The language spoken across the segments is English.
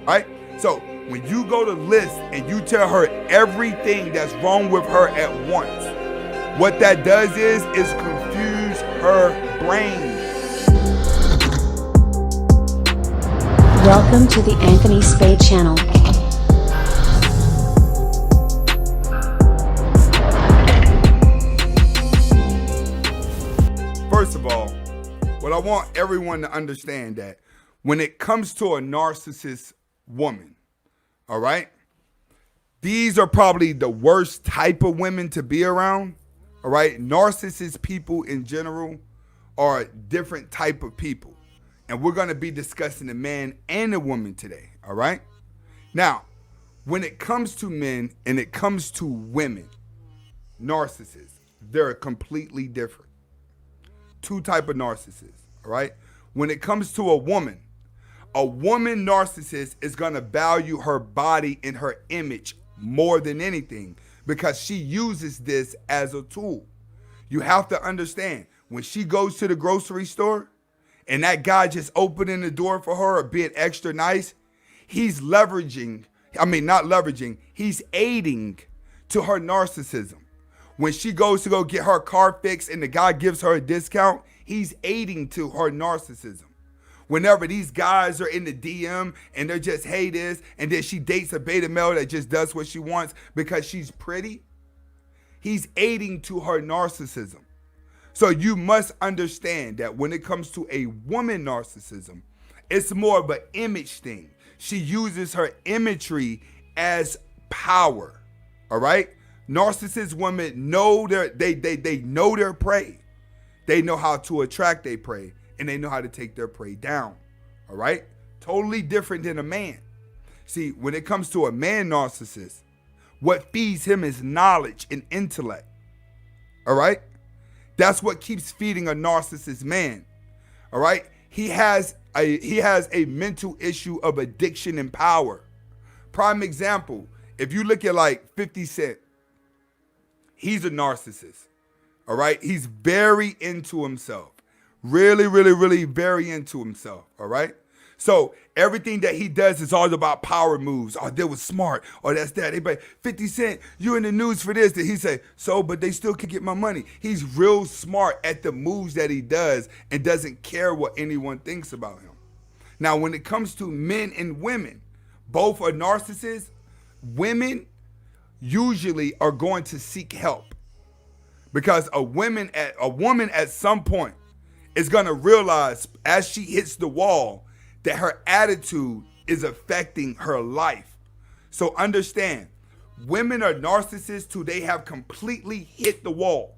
right? So when you go to list and you tell her everything that's wrong with her at once, what that does is confuse her brain. Welcome to the Anthony Spade channel. First of all, what I want everyone to understand that when it comes to a narcissist woman, all right, these are probably the worst type of women to be around, all right? Narcissist people in general are a different type of people. And we're going to be discussing the man and the woman today, all right? Now, when it comes to men and it comes to women, narcissists, they're completely different. Two type of narcissists, all right? When it comes to a woman narcissist is going to value her body and her image more than anything because she uses this as a tool. You have to understand, when she goes to the grocery store and that guy just opening the door for her or being extra nice, he's aiding to her narcissism. When she goes to go get her car fixed and the guy gives her a discount, he's aiding to her narcissism. Whenever these guys are in the DM and they're just, hey this, and then she dates a beta male that just does what she wants because she's pretty, he's aiding to her narcissism. So you must understand that when it comes to a woman narcissism, it's more of an image thing. She uses her imagery as power, all right? Narcissist women know they know their prey. They know how to attract their prey, and they know how to take their prey down, all right? Totally different than a man. See, when it comes to a man narcissist, what feeds him is knowledge and intellect, all right? That's what keeps feeding a narcissist man, all right? He has a mental issue of addiction and power. Prime example, if you look at like 50 Cent, he's a narcissist, all right? He's very into himself. Really, really, really very into himself, all right? So everything that he does is all about power moves. Oh, that was smart. Or that's that. Everybody, 50 Cent, you in the news for this. That he say, so, but they still can get my money. He's real smart at the moves that he does and doesn't care what anyone thinks about him. Now, when it comes to men and women, both are narcissists. Women usually are going to seek help because a woman at some point is going to realize as she hits the wall that her attitude is affecting her life. So understand, women are narcissists till they have completely hit the wall.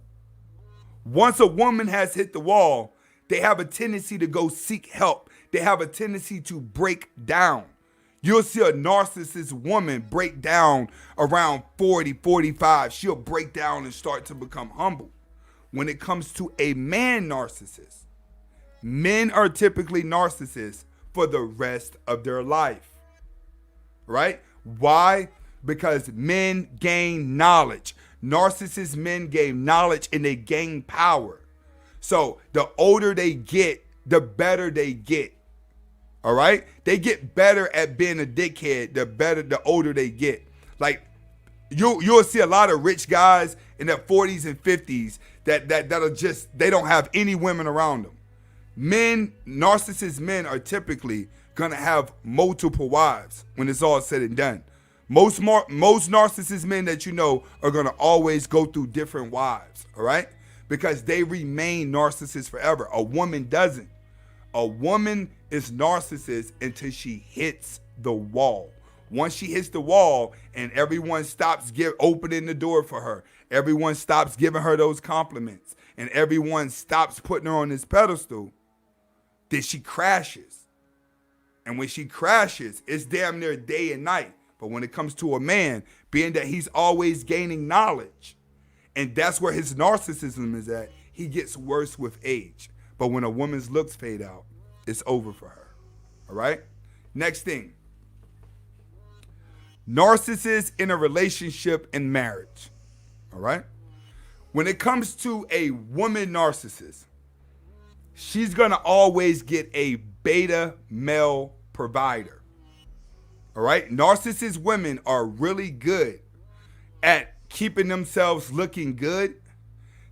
Once a woman has hit the wall, they have a tendency to go seek help. They have a tendency to break down. You'll see a narcissist woman break down around 40, 45. She'll break down and start to become humble. When it comes to a man narcissist, men are typically narcissists for the rest of their life, right? Why? Because men gain knowledge. Narcissist men gain knowledge and they gain power. So the older they get, the better they get, all right? They get better at being a dickhead the older they get. Like you'll see a lot of rich guys in their 40s and 50s that are just, they don't have any women around them. Narcissist men are typically gonna have multiple wives when it's all said and done. Most narcissist men that you know are gonna always go through different wives, all right? Because they remain narcissists forever. A woman doesn't. A woman is narcissist until she hits the wall. Once she hits the wall and everyone stops opening the door for her, everyone stops giving her those compliments, and everyone stops putting her on this pedestal, then she crashes. And when she crashes, it's damn near day and night. But when it comes to a man, being that he's always gaining knowledge, and that's where his narcissism is at, he gets worse with age. But when a woman's looks fade out, it's over for her. All right? Next thing. Narcissists in a relationship and marriage. All right? When it comes to a woman narcissist, she's going to always get a beta male provider. All right. Narcissist women are really good at keeping themselves looking good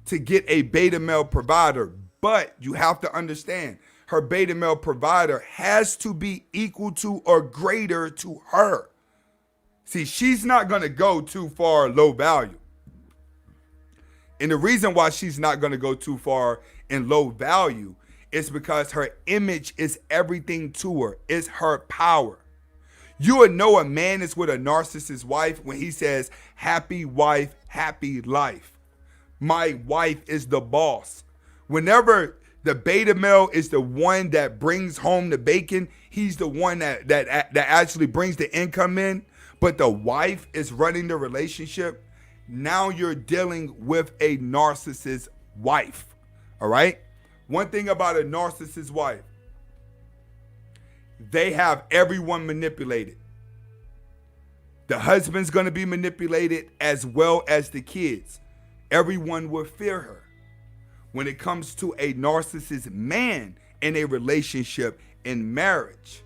to get a beta male provider. But you have to understand, her beta male provider has to be equal to or greater to her. See, she's not going to go too far low value. And the reason why she's not going to go too far in low value is because her image is everything to her. It's her power. You would know a man is with a narcissist wife when he says, happy wife, happy life. My wife is the boss. Whenever the beta male is the one that brings home the bacon, he's the one that actually brings the income in, but the wife is running the relationship. Now you're dealing with a narcissist wife. All right? One thing about a narcissist wife, they have everyone manipulated. The husband's going to be manipulated as well as the kids. Everyone will fear her. When it comes to a narcissist man in a relationship in marriage,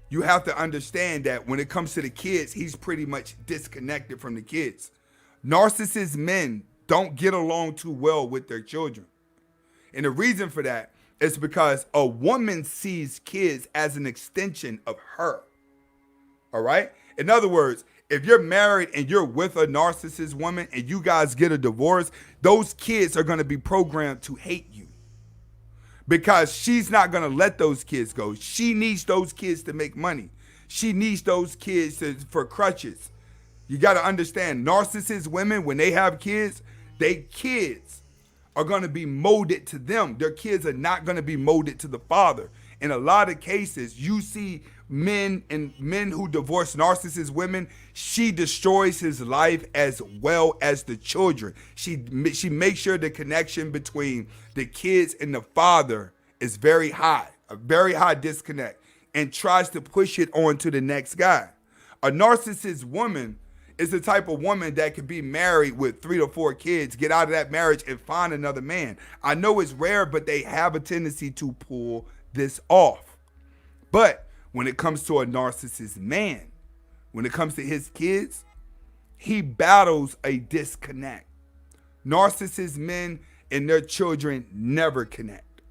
you have to understand that when it comes to the kids, he's pretty much disconnected from the kids. Narcissist men don't get along too well with their children. And the reason for that is because a woman sees kids as an extension of her. All right? In other words, if you're married and you're with a narcissist woman and you guys get a divorce, those kids are going to be programmed to hate you because she's not going to let those kids go. She needs those kids to make money. She needs those kids for crutches. You got to understand, narcissist women, when they have kids, they kids are going to be molded to them. Their kids are not going to be molded to the father. In a lot of cases, you see men who divorce narcissist women, she destroys his life as well as the children. She makes sure the connection between the kids and the father is very high, a very high disconnect, and tries to push it on to the next guy. A narcissist woman is the type of woman that could be married with 3 to 4 kids, get out of that marriage and find another man. I know it's rare, but they have a tendency to pull this off. But when it comes to a narcissist man, when it comes to his kids, he battles a disconnect. Narcissist men and their children never connect.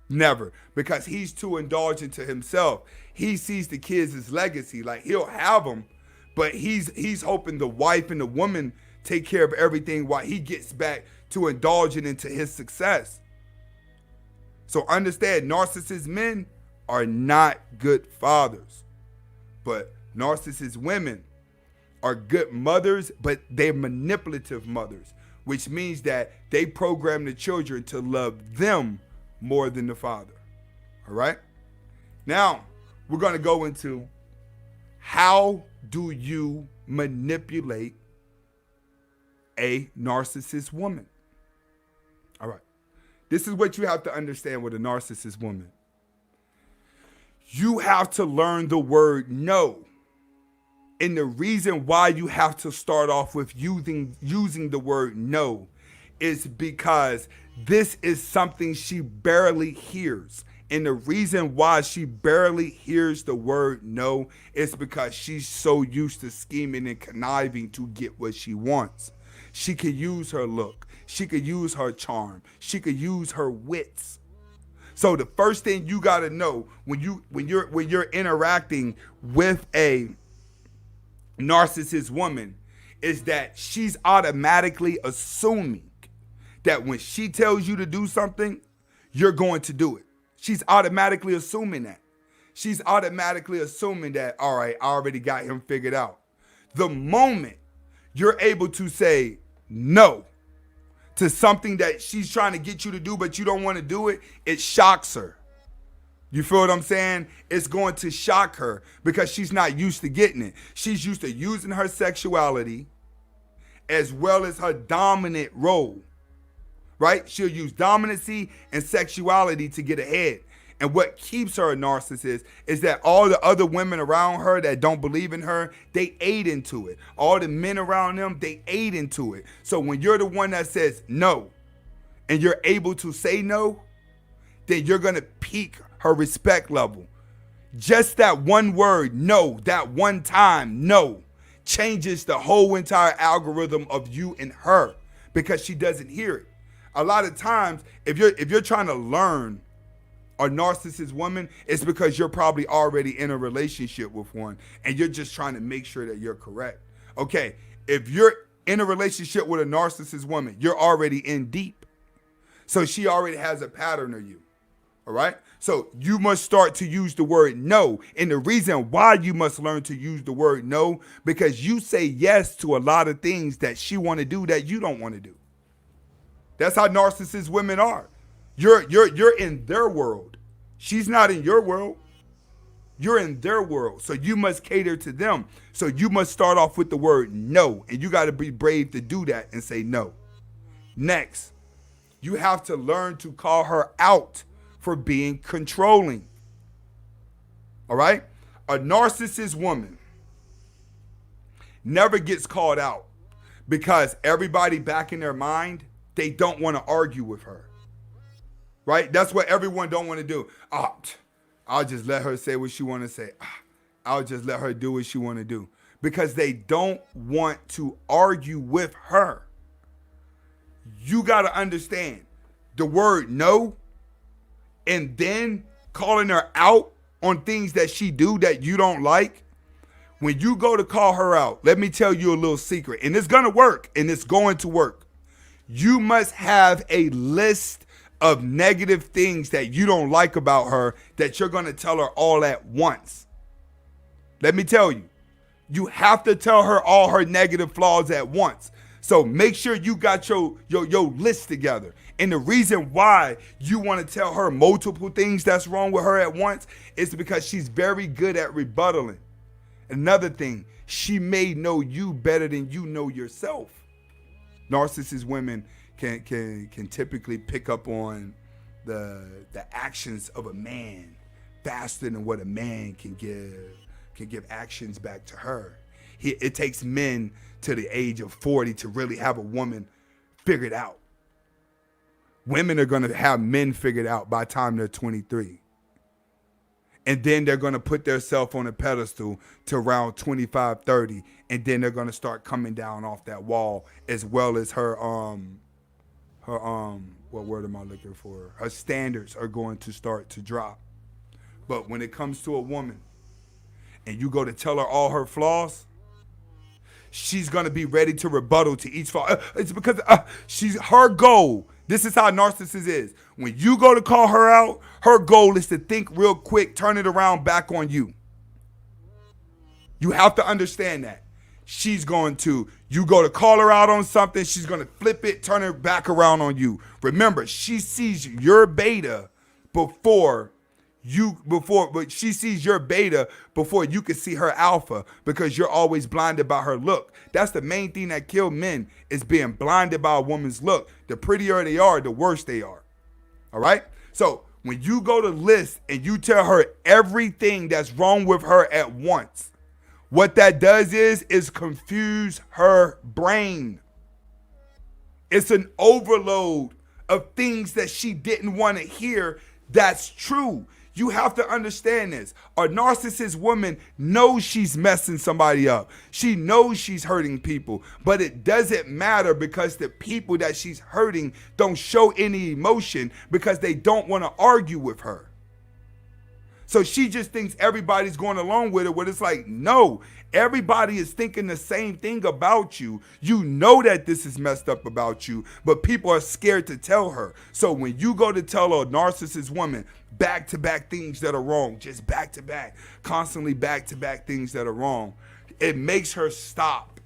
Never. Because he's too indulgent to himself. He sees the kids as legacy. Like, he'll have them, but he's hoping the wife and the woman take care of everything while he gets back to indulging into his success. So understand, narcissist men are not good fathers, but narcissist women are good mothers, but they're manipulative mothers, which means that they program the children to love them more than the father. All right? Now, we're going to go into how do you manipulate a narcissist woman? All right. This is what you have to understand with a narcissist woman. You have to learn the word no. And the reason why you have to start off with using the word no is because this is something she barely hears. And the reason why she barely hears the word no is because she's so used to scheming and conniving to get what she wants. She could use her look. She could use her charm. She could use her wits. So the first thing you got to know when you're interacting with a narcissist woman is that she's automatically assuming that when she tells you to do something, you're going to do it. She's automatically assuming that. She's automatically assuming that, all right, I already got him figured out. The moment you're able to say no to something that she's trying to get you to do, but you don't want to do it, it shocks her. You feel what I'm saying? It's going to shock her because she's not used to getting it. She's used to using her sexuality as well as her dominant role, right? She'll use dominancy and sexuality to get ahead. And what keeps her a narcissist is that all the other women around her that don't believe in her, they aid into it. All the men around them, they aid into it. So when you're the one that says no, and you're able to say no, then you're going to pique her respect level. Just that one word, no, that one time, no, changes the whole entire algorithm of you and her because she doesn't hear it. A lot of times, if you're trying to learn a narcissist woman, it's because you're probably already in a relationship with one and you're just trying to make sure that you're correct. Okay, if you're in a relationship with a narcissist woman, you're already in deep. So she already has a pattern of you. All right? So you must start to use the word no. And the reason why you must learn to use the word no, because you say yes to a lot of things that she want to do that you don't want to do. That's how narcissist women are. You're in their world. She's not in your world. You're in their world. So you must cater to them. So you must start off with the word no. And you got to be brave to do that and say no. Next, you have to learn to call her out for being controlling. All right? A narcissist woman never gets called out because everybody back in their mind, they don't want to argue with her. Right? That's what everyone don't want to do. I'll just let her say what she want to say. I'll just let her do what she want to do. Because they don't want to argue with her. You got to understand the word no and then calling her out on things that she do that you don't like. When you go to call her out, let me tell you a little secret. And it's going to work. And it's going to work. You must have a list of negative things that you don't like about her that you're going to tell her all at once. Let me tell you, you have to tell her all her negative flaws at once. So make sure you got your list together. And the reason why you want to tell her multiple things that's wrong with her at once is because she's very good at rebuttaling. Another thing, she may know you better than you know yourself. Narcissist women can typically pick up on the actions of a man faster than what a man can give actions back to her. It takes men to the age of 40 to really have a woman figured out. Women are going to have men figured out by the time they're 23. And then they're going to put themselves on a pedestal to around 25, 30. And then they're going to start coming down off that wall, as well as her what word am I looking for? Her standards are going to start to drop. But when it comes to a woman and you go to tell her all her flaws, she's going to be ready to rebuttal to each flaw. It's because she's her goal. This is how narcissist is. When you go to call her out, her goal is to think real quick, turn it around back on you. You have to understand that. You go to call her out on something, she's going to flip it, turn it back around on you. Remember, she sees your beta before you can see her alpha, because you're always blinded by her look. That's the main thing that kills men, is being blinded by a woman's look. The prettier they are, the worse they are. All right? So when you go to list and you tell her everything that's wrong with her at once, what that does is confuse her brain. It's an overload of things that she didn't want to hear that's true. You have to understand this. A narcissist woman knows she's messing somebody up. She knows she's hurting people, but it doesn't matter, because the people that she's hurting don't show any emotion because they don't want to argue with her. So she just thinks everybody's going along with it, when it's like, no, everybody is thinking the same thing about you. You know that this is messed up about you, but people are scared to tell her. So when you go to tell a narcissist woman back-to-back things that are wrong, just back-to-back, constantly back-to-back things that are wrong, it makes her stop.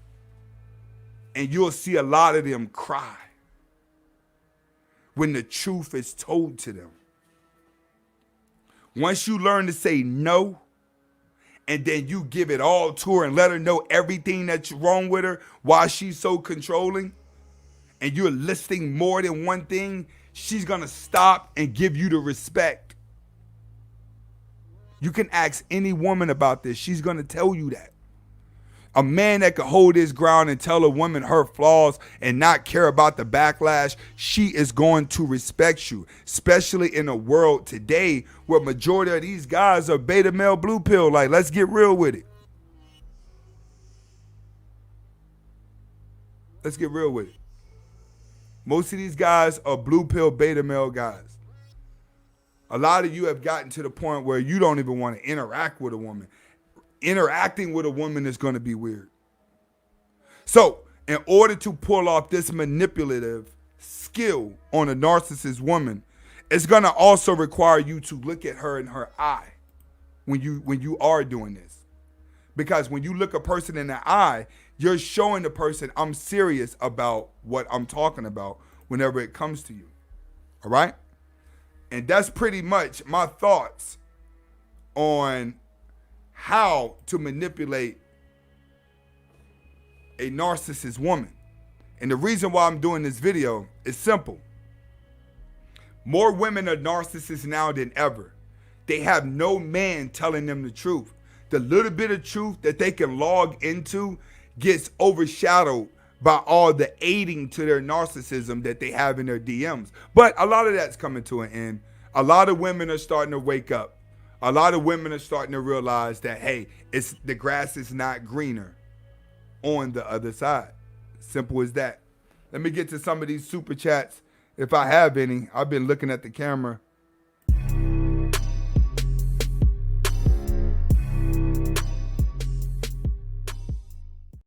And you'll see a lot of them cry when the truth is told to them. Once you learn to say no, and then you give it all to her and let her know everything that's wrong with her while she's so controlling, and you're listing more than one thing, she's going to stop and give you the respect. You can ask any woman about this. She's going to tell you that. A man that can hold his ground and tell a woman her flaws and not care about the backlash, she is going to respect you, especially in a world today where majority of these guys are beta male blue pill. Like, let's get real with it. Let's get real with it. Most of these guys are blue pill beta male guys. A lot of you have gotten to the point where you don't even want to interact with a woman. Interacting with a woman is going to be weird. So, in order to pull off this manipulative skill on a narcissist woman, it's going to also require you to look at her in her eye when you are doing this. Because when you look a person in the eye, you're showing the person I'm serious about what I'm talking about whenever it comes to you. All right? And that's pretty much my thoughts on how to manipulate a narcissist woman. And the reason why I'm doing this video is simple. More women are narcissists now than ever. They have no man telling them the truth. The little bit of truth that they can log into gets overshadowed by all the aiding to their narcissism that they have in their DMs. But a lot of that's coming to an end. A lot of women are starting to wake up. A lot of women are starting to realize that, hey, the grass is not greener on the other side. Simple as that. Let me get to some of these super chats if I have any. I've been looking at the camera